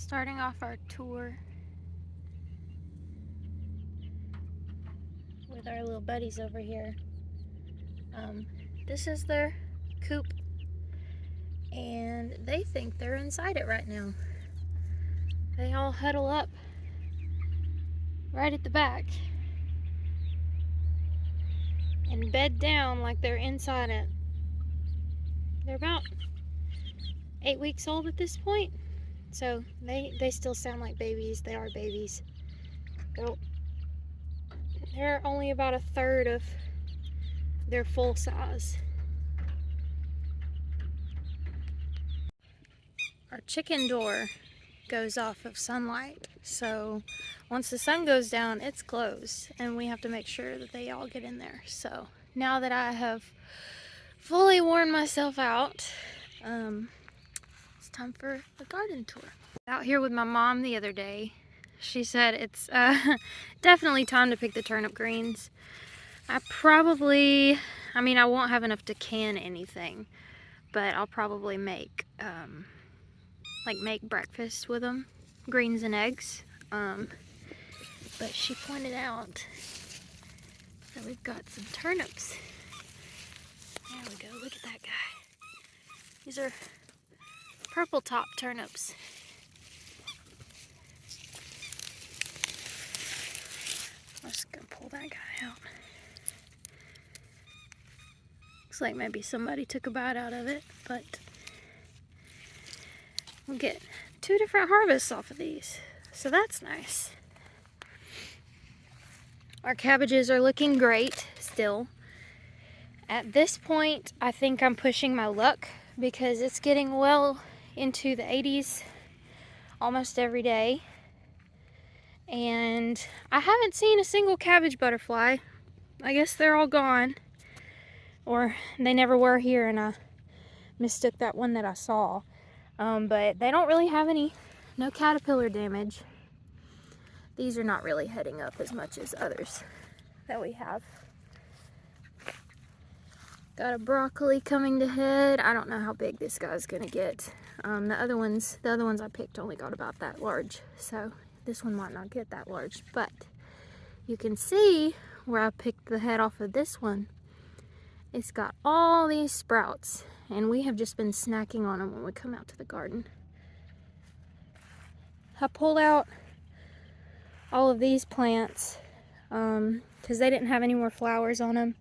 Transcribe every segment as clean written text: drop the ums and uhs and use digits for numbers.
Starting off our tour with our little buddies over here. This is their coop, and they think they're inside it right now. They all huddle up right at the back and bed down like they're inside it. They're about 8 weeks old at this point, so they still sound like babies. They are babies. They're only about a third of their full size. Our chicken door goes off of sunlight, so once the sun goes down, it's closed, and we have to make sure that they all get in there. So now that I have fully worn myself out, it's time for a garden tour. Out here with my mom the other day, she said it's definitely time to pick the turnip greens. I won't have enough to can anything, but I'll probably make breakfast with them, greens and eggs. But she pointed out that we've got some turnips. There we go, look at that guy. These are purple top turnips. I'm just gonna pull that guy out. Looks like maybe somebody took a bite out of it, but we'll get 2 different harvests off of these, so that's nice. Our cabbages are looking great still. At this point, I think I'm pushing my luck because it's getting well into the 80s almost every day. And I haven't seen a single cabbage butterfly. I guess they're all gone. Or they never were here and I mistook that one that I saw. But they don't really have no caterpillar damage. These are not really heading up as much as others that we have. Got a broccoli coming to head. I don't know how big this guy's gonna get. The other ones I picked only got about that large, so this one might not get that large. But you can see where I picked the head off of this one. It's got all these sprouts, and we have just been snacking on them when we come out to the garden. I pulled out all of these plants because they didn't have any more flowers on them.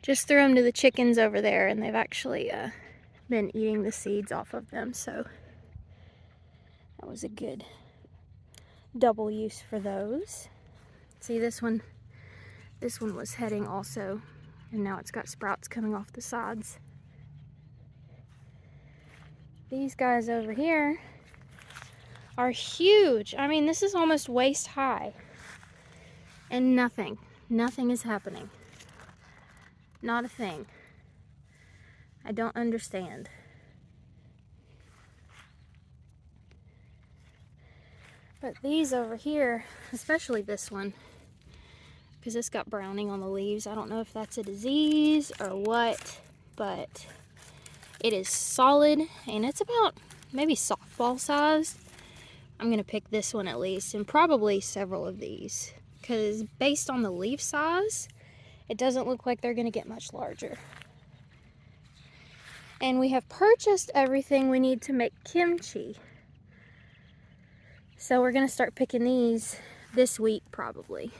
Just threw them to the chickens over there, and they've actually been eating the seeds off of them, so that was a good double use for those. See, this one was heading also, and now it's got sprouts coming off the sides. These guys over here are huge. I mean, this is almost waist high, and nothing is happening. Not a thing. I don't understand. But these over here, especially this one, because it's got browning on the leaves. I don't know if that's a disease or what, but it is solid, and it's about maybe softball size. I'm gonna pick this one at least, and probably several of these, because based on the leaf size, it doesn't look like they're gonna get much larger. And we have purchased everything we need to make kimchi. So we're gonna start picking these this week probably.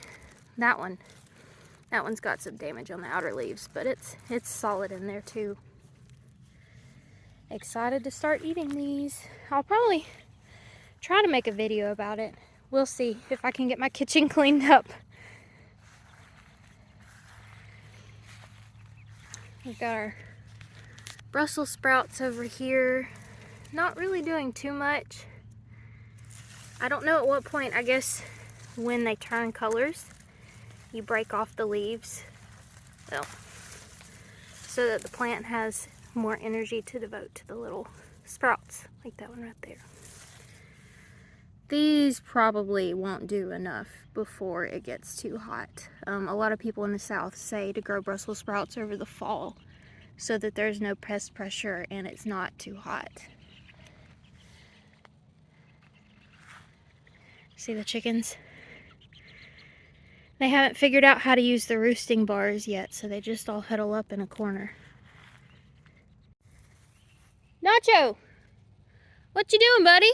That one's got some damage on the outer leaves, but it's solid in there too. Excited to start eating these. I'll probably try to make a video about it. We'll see if I can get my kitchen cleaned up. We've got our Brussels sprouts over here. Not really doing too much. I don't know at what point, I guess when they turn colors, you break off the leaves, well, so that the plant has more energy to devote to the little sprouts, like that one right there. These probably won't do enough before it gets too hot. A lot of people in the south say to grow Brussels sprouts over the fall so that there's no pest pressure and it's not too hot. See the chickens? They haven't figured out how to use the roosting bars yet, so they just all huddle up in a corner. Nacho! What you doing, buddy?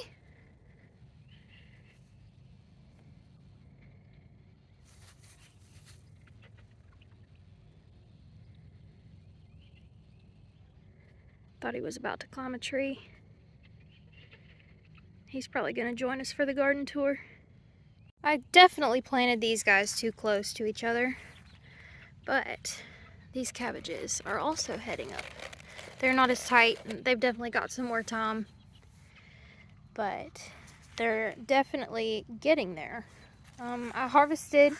Thought he was about to climb a tree. He's probably gonna join us for the garden tour. I definitely planted these guys too close to each other, but these cabbages are also heading up. They're not as tight. They've definitely got some more time, but they're definitely getting there. I harvested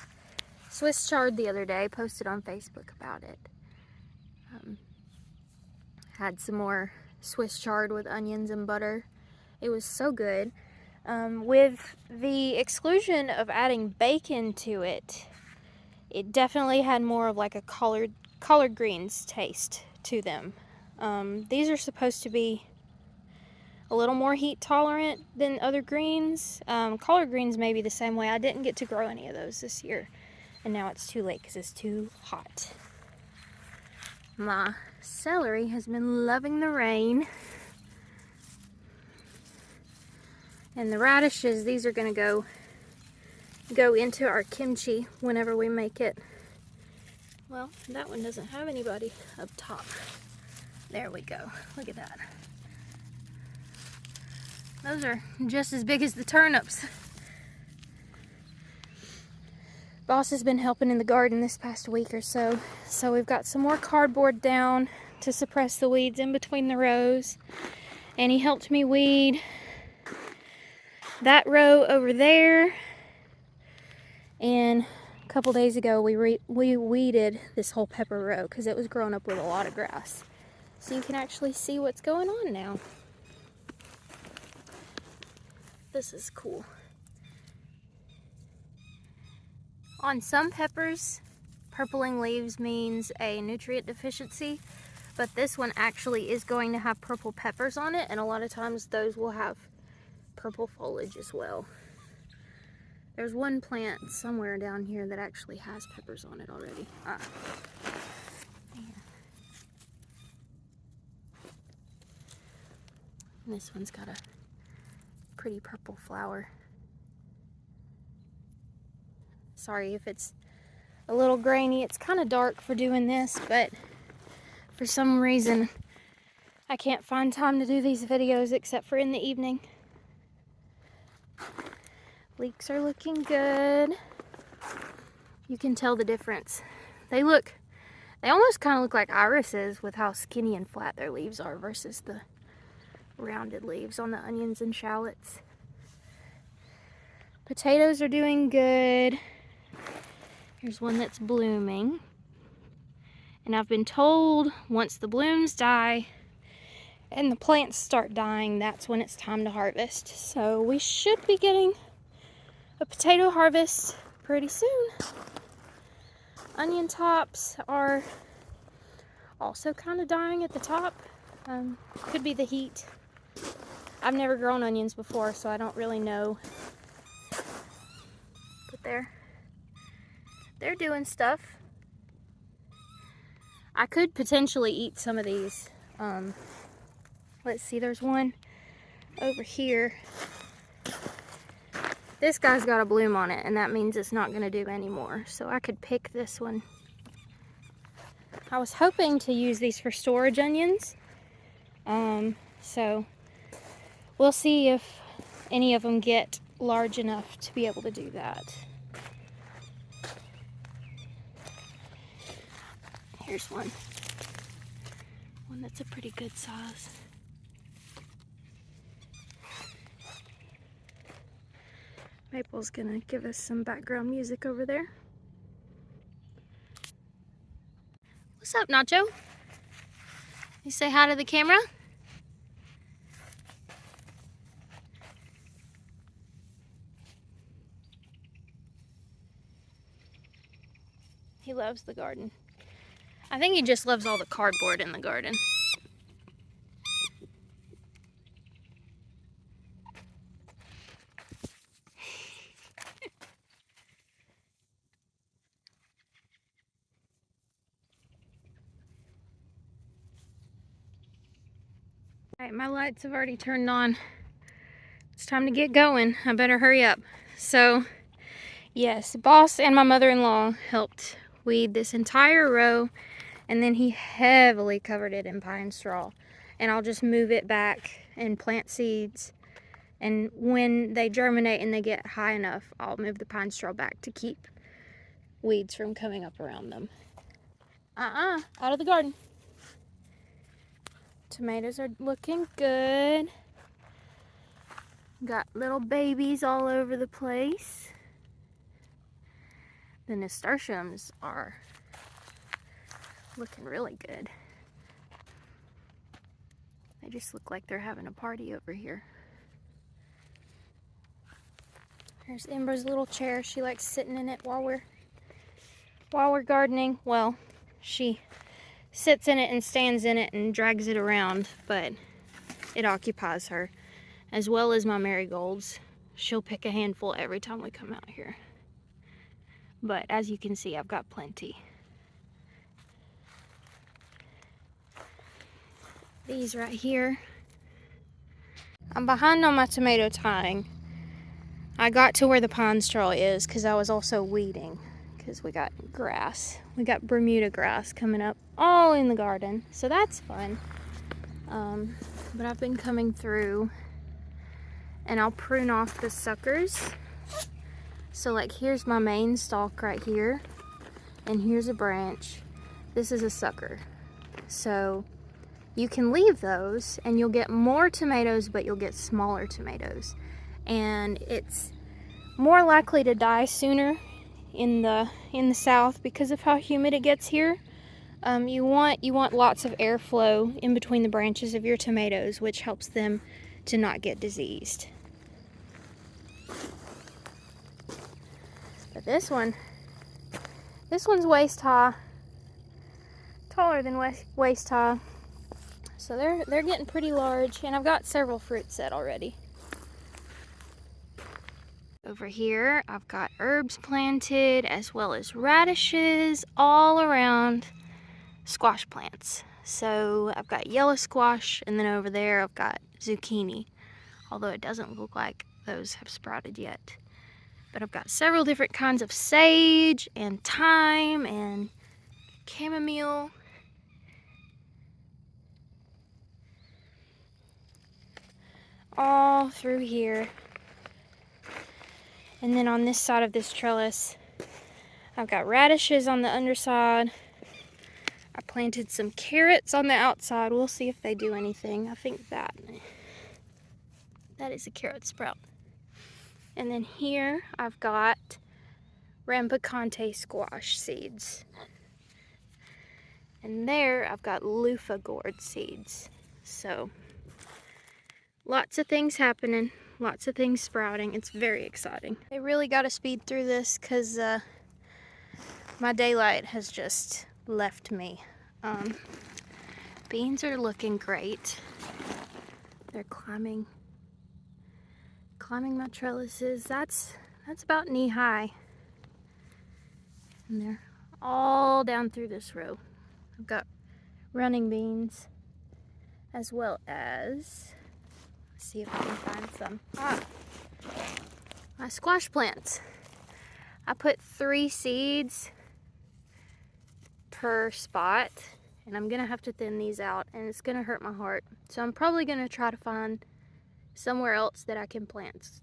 Swiss chard the other day, posted on Facebook about it. Had some more Swiss chard with onions and butter. It was so good. With the exclusion of adding bacon to it, it definitely had more of like a collard greens taste to them. These are supposed to be a little more heat tolerant than other greens. Collard greens may be the same way. I didn't get to grow any of those this year, and now it's too late because it's too hot. My celery has been loving the rain. And the radishes, these are gonna go into our kimchi whenever we make it. Well, that one doesn't have anybody up top. There we go. Look at that. Those are just as big as the turnips. Boss has been helping in the garden this past week or so. So we've got some more cardboard down to suppress the weeds in between the rows. And he helped me weed that row over there. And a couple days ago we weeded this whole pepper row because it was growing up with a lot of grass. So you can actually see what's going on now. This is cool. On some peppers, purpling leaves means a nutrient deficiency, but this one actually is going to have purple peppers on it, and a lot of times those will have purple foliage as well. There's one plant somewhere down here that actually has peppers on it already. Yeah. And this one's got a pretty purple flower. Sorry if it's a little grainy. It's kind of dark for doing this, but for some reason I can't find time to do these videos except for in the evening. Leeks are looking good. You can tell the difference. They almost kind of look like irises with how skinny and flat their leaves are versus the rounded leaves on the onions and shallots. Potatoes are doing good. Here's one that's blooming. And I've been told once the blooms die and the plants start dying, that's when it's time to harvest. So we should be getting a potato harvest pretty soon. Onion tops are also kind of dying at the top. Could be the heat. I've never grown onions before, so I don't really know. But they're doing stuff. I could potentially eat some of these. Let's see, there's one over here. This guy's got a bloom on it, and that means it's not gonna do anymore. So I could pick this one. I was hoping to use these for storage onions. So we'll see if any of them get large enough to be able to do that. Here's one that's a pretty good size. Maple's gonna give us some background music over there. What's up, Nacho? You say hi to the camera? He loves the garden. I think he just loves all the cardboard in the garden. Alright, my lights have already turned on. It's time to get going. I better hurry up. So, yes, boss and my mother-in-law helped weed this entire row, and then he heavily covered it in pine straw. And I'll just move it back and plant seeds. And when they germinate and they get high enough, I'll move the pine straw back to keep weeds from coming up around them. Out of the garden. Tomatoes are looking good. Got little babies all over the place. The nasturtiums are looking really good. They just look like they're having a party over here. There's Ember's little chair. She likes sitting in it while we're gardening. Well, she sits in it and stands in it and drags it around, but it occupies her, as well as my marigolds. She'll pick a handful every time we come out here. But as you can see, I've got plenty. These right here. I'm behind on my tomato tying. I got to where the pine straw is because I was also weeding, because we got grass. We got Bermuda grass coming up all in the garden, so that's fun. But I've been coming through and I'll prune off the suckers. So like here's my main stalk right here, and here's a branch. This is a sucker. So you can leave those and you'll get more tomatoes, but you'll get smaller tomatoes. And it's more likely to die sooner in the south because of how humid it gets here. You want lots of airflow in between the branches of your tomatoes, which helps them to not get diseased. But this one's waist high, taller than waist high. So they're getting pretty large, and I've got several fruit set already. Over here, I've got herbs planted, as well as radishes all around squash plants. So I've got yellow squash, and then over there I've got zucchini, although it doesn't look like those have sprouted yet. But I've got several different kinds of sage and thyme and chamomile. All through here. And then on this side of this trellis, I've got radishes on the underside. I planted some carrots on the outside. We'll see if they do anything. I think that is a carrot sprout. And then here I've got rampicante squash seeds. And there I've got loofah gourd seeds. So lots of things happening, lots of things sprouting. It's very exciting. I really got to speed through this because my daylight has just left me. Beans are looking great. They're climbing my trellises. That's about knee high. And they're all down through this row. I've got running beans, as well as, let's see if I can find some. My squash plants. I put 3 seeds per spot, and I'm gonna have to thin these out, and it's gonna hurt my heart. So I'm probably gonna try to find somewhere else that I can plant.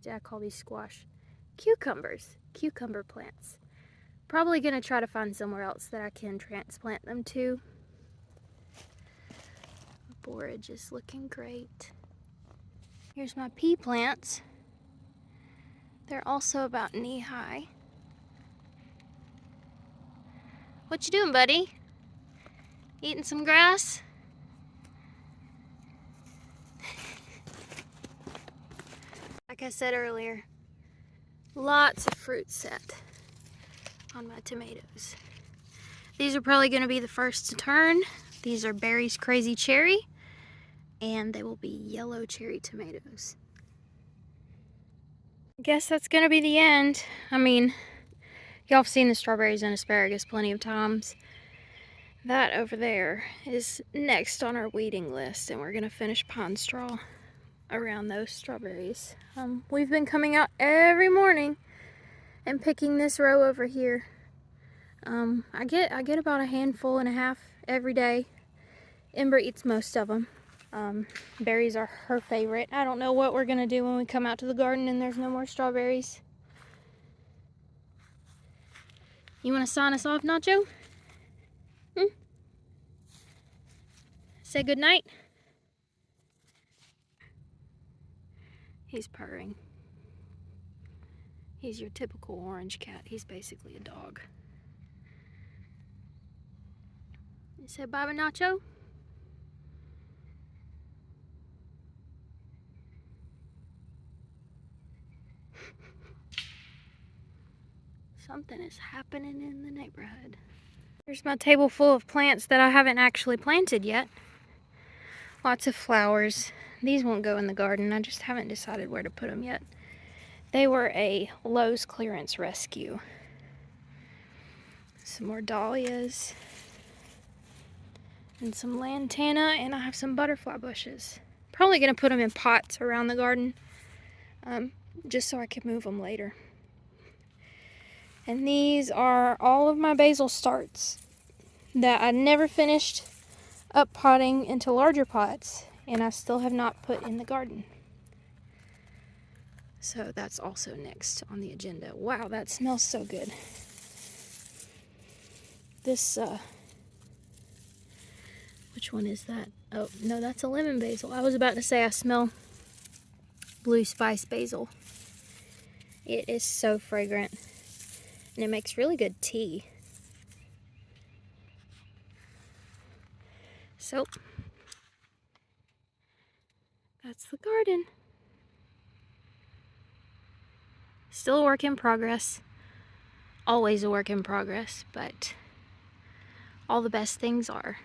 Did I call these squash? Cucumbers. Cucumber plants. Probably gonna try to find somewhere else that I can transplant them to. Borage is looking great. Here's my pea plants. They're also about knee high. What you doing, buddy? Eating some grass? Like I said earlier, lots of fruit set on my tomatoes. These are probably going to be the first to turn. These are Barry's Crazy Cherry, and they will be yellow cherry tomatoes. I guess that's going to be the end. I mean, y'all have seen the strawberries and asparagus plenty of times. That over there is next on our weeding list, and we're gonna finish pine straw around those strawberries. We've been coming out every morning and picking this row over here. I get about a handful and a half every day. Ember eats most of them. Berries are her favorite. I don't know what we're gonna do when we come out to the garden and there's no more strawberries. You wanna sign us off, Nacho? Say good night. He's purring. He's your typical orange cat. He's basically a dog. You say bye, Nacho? Something is happening in the neighborhood. Here's my table full of plants that I haven't actually planted yet. Lots of flowers. These won't go in the garden. I just haven't decided where to put them yet. They were a Lowe's clearance rescue. Some more dahlias. And some lantana, and I have some butterfly bushes. Probably gonna put them in pots around the garden, just so I can move them later. And these are all of my basil starts that I never finished up potting into larger pots, and I still have not put in the garden. So that's also next on the agenda. Wow, that smells so good. This, which one is that? Oh, no, that's a lemon basil. I was about to say I smell blue spice basil. It is so fragrant, and it makes really good tea. So, that's the garden. Still a work in progress. Always a work in progress, but all the best things are.